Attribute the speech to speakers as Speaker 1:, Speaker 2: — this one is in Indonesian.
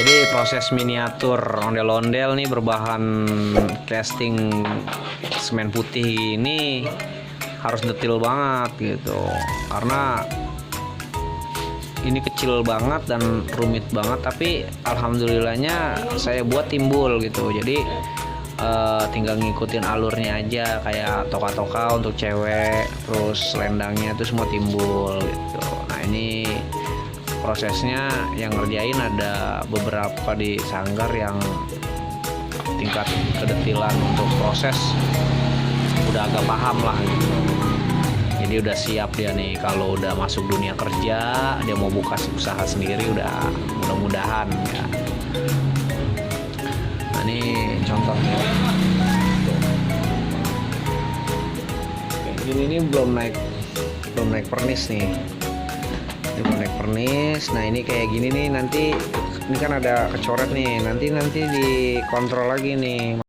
Speaker 1: Jadi proses miniatur ondel-ondel nih berbahan casting semen putih ini harus detail banget gitu, karena ini kecil banget dan rumit banget, tapi alhamdulillahnya saya buat timbul gitu. Jadi tinggal ngikutin alurnya aja, kayak toka-toka untuk cewek, terus selendangnya itu semua timbul gitu. Nah ini prosesnya yang ngerjain ada beberapa di sanggar yang tingkat kedetilan untuk proses udah agak paham lah gitu. Jadi udah siap dia nih kalau udah masuk dunia kerja, dia mau buka usaha sendiri udah mudah-mudahan ya. Nah ini contohnya. Ini nih belum naik pernis nih. Ini belum naik pernis. Nah ini kayak gini nih, nanti ini kan ada kecoret nih, nanti dikontrol lagi nih